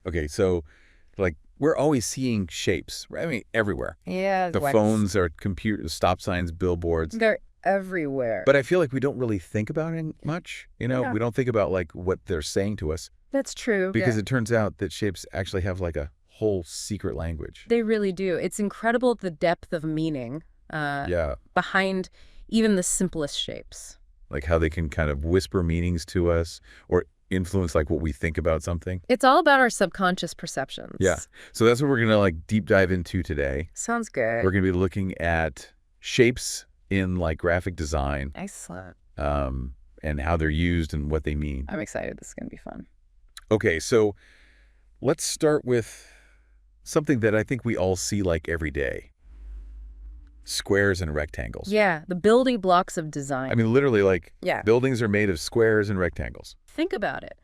Okay, so like we're always seeing shapes, right? I mean, everywhere. Yeah, The phones are computers, stop signs, billboards. they're everywhere. But I feel like we don't really think about it much. Yeah. We don't think about like what they're saying to us That's true. because it turns out that shapes actually have like a whole secret language. They really do. It's incredible the depth of meaning behind even the simplest shapes. Like how they can kind of whisper meanings to us or influence like what we think about something. It's all about our subconscious perceptions. Yeah. So that's what we're going to like deep dive into today. Sounds good. We're going to be looking at shapes in like graphic design. Excellent. And how they're used and what they mean. I'm excited. This is going to be fun. Okay, so let's start with something that I think we all see like every day. Squares and rectangles. Yeah, the building blocks of design. I mean, literally like yeah. buildings are made of squares and rectangles. Think about it.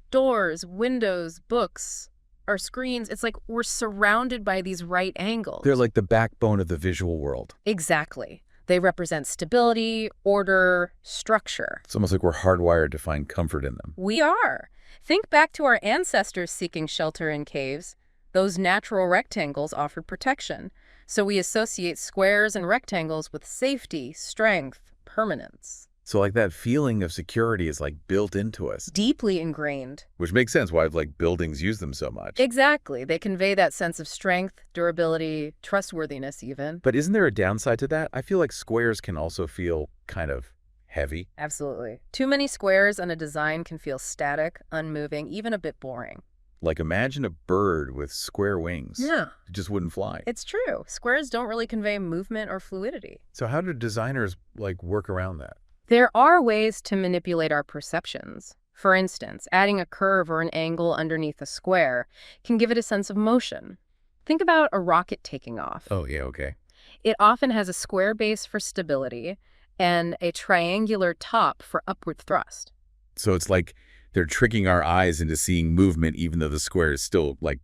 Doors, windows, books, our screens, it's like we're surrounded by these right angles. They're like the backbone of the visual world. Exactly. They represent stability, order, structure. It's almost like we're hardwired to find comfort in them. We are. Think back to our ancestors seeking shelter in caves. Those natural rectangles offered protection. So we associate squares and rectangles with safety, strength, permanence. So like that feeling of security is like built into us. Deeply ingrained. Which makes sense why like buildings use them so much. Exactly. They convey that sense of strength, durability, trustworthiness even. But isn't there a downside to that? I feel like squares can also feel kind of heavy. Absolutely. Too many squares in a design can feel static, unmoving, even a bit boring. Like imagine a bird with square wings. Yeah. It just wouldn't fly. It's true. Squares don't really convey movement or fluidity. So how do designers like work around that? There are ways to manipulate our perceptions. For instance, adding a curve or an angle underneath a square can give it a sense of motion. Think about a rocket taking off. Oh, yeah, okay. It often has a square base for stability and a triangular top for upward thrust. So it's like they're tricking our eyes into seeing movement even though the square is still like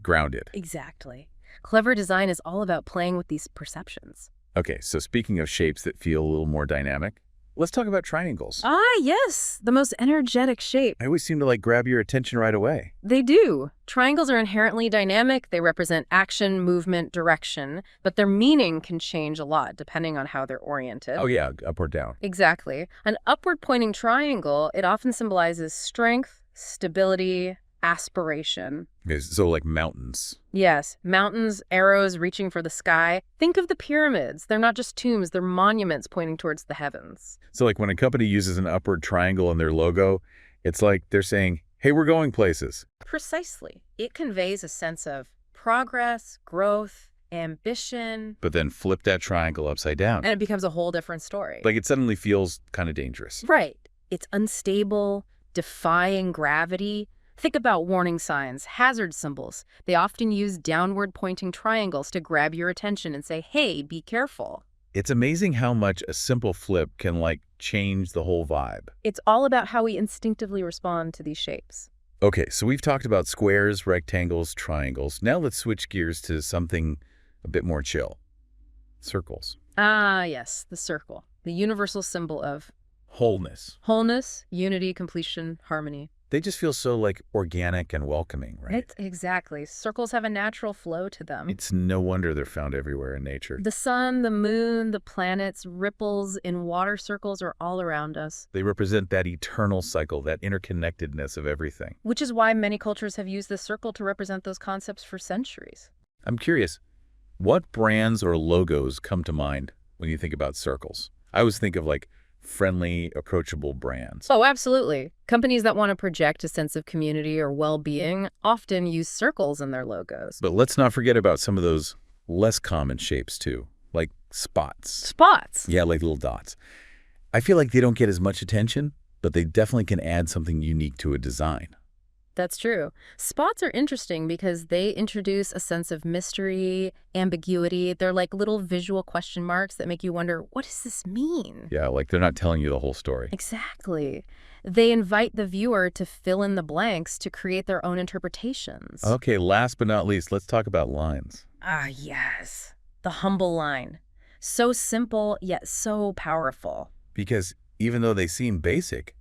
grounded. Exactly. Clever design is all about playing with these perceptions. Okay, so speaking of shapes that feel a little more dynamic, let's talk about triangles. Ah, yes, the most energetic shape. I always seem to like grab your attention right away. They do. Triangles are inherently dynamic. They represent action, movement, direction, but their meaning can change a lot depending on how they're oriented. Oh yeah, up or down. Exactly. An upward pointing triangle, it often symbolizes strength, stability, aspiration. Okay, so like mountains. Yes, mountains, arrows reaching for the sky. Think of the pyramids. They're not just tombs, they're monuments pointing towards the heavens. So like when a company uses an upward triangle in their logo, it's like they're saying, hey, we're going places. Precisely. It conveys a sense of progress, growth, ambition. But then flip that triangle upside down. And it becomes a whole different story. Like it suddenly feels kind of dangerous. Right. It's unstable, defying gravity. Think about warning signs, hazard symbols. They often use downward pointing triangles to grab your attention and say, hey, be careful. It's amazing how much a simple flip can like change the whole vibe. It's all about how we instinctively respond to these shapes. Okay, so we've talked about squares, rectangles, triangles. Now let's switch gears to something a bit more chill. Circles. Ah, yes, the circle. The universal symbol of Wholeness. wholeness, unity, completion, harmony. They just feel so like organic and welcoming, right? Exactly. Circles have a natural flow to them. It's no wonder they're found everywhere in nature. The sun, the moon, the planets, ripples in water circles are all around us. They represent that eternal cycle, that interconnectedness of everything. Which is why many cultures have used the circle to represent those concepts for centuries. I'm curious, what brands or logos come to mind when you think about circles? I always think of like friendly, approachable brands. Oh, absolutely. Companies that want to project a sense of community or well-being often use circles in their logos. But let's not forget about some of those less common shapes too, like spots. Spots? Yeah, like little dots. I feel like they don't get as much attention, but they definitely can add something unique to a design. That's true. Spots are interesting because they introduce a sense of mystery, ambiguity. They're like little visual question marks that make you wonder, what does this mean? Yeah, like they're not telling you the whole story. Exactly. They invite the viewer to fill in the blanks to create their own interpretations. Okay, last but not least, let's talk about lines. Ah, yes. The humble line. So simple, yet so powerful. Because even though they seem basic,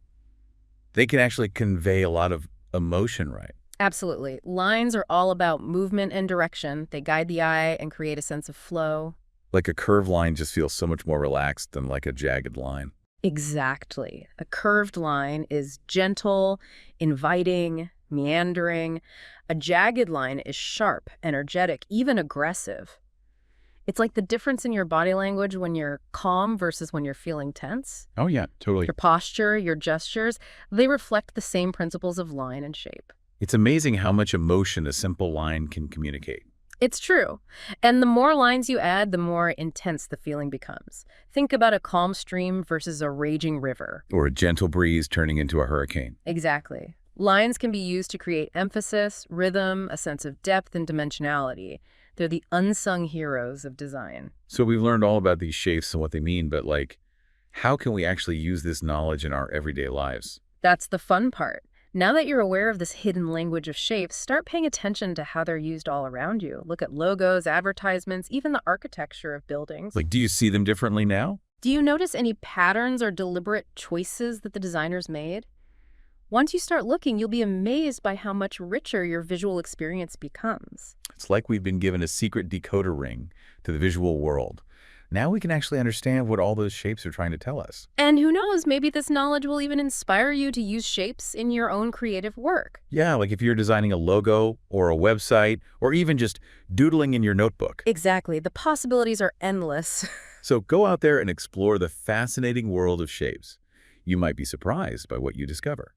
they can actually convey a lot of emotion, right? Absolutely. Lines are all about movement and direction. They guide the eye and create a sense of flow. Like a curved line just feels so much more relaxed than like a jagged line. Exactly. A curved line is gentle, inviting, meandering. A jagged line is sharp, energetic, even aggressive. It's like the difference in your body language when you're calm versus when you're feeling tense. Oh yeah, totally. Your posture, your gestures, they reflect the same principles of line and shape. It's amazing how much emotion a simple line can communicate. It's true. And the more lines you add, the more intense the feeling becomes. Think about a calm stream versus a raging river. Or a gentle breeze turning into a hurricane. Exactly. Lines can be used to create emphasis, rhythm, a sense of depth and dimensionality. They're the unsung heroes of design. So we've learned all about these shapes and what they mean, but like, how can we actually use this knowledge in our everyday lives? That's the fun part. Now that you're aware of this hidden language of shapes, start paying attention to how they're used all around you. Look at logos, advertisements, even the architecture of buildings. Like, do you see them differently now? Do you notice any patterns or deliberate choices that the designers made? Once you start looking, you'll be amazed by how much richer your visual experience becomes. It's like we've been given a secret decoder ring to the visual world. Now we can actually understand what all those shapes are trying to tell us. And who knows, maybe this knowledge will even inspire you to use shapes in your own creative work. Yeah, like if you're designing a logo or a website or even just doodling in your notebook. Exactly. The possibilities are endless. So go out there and explore the fascinating world of shapes. You might be surprised by what you discover.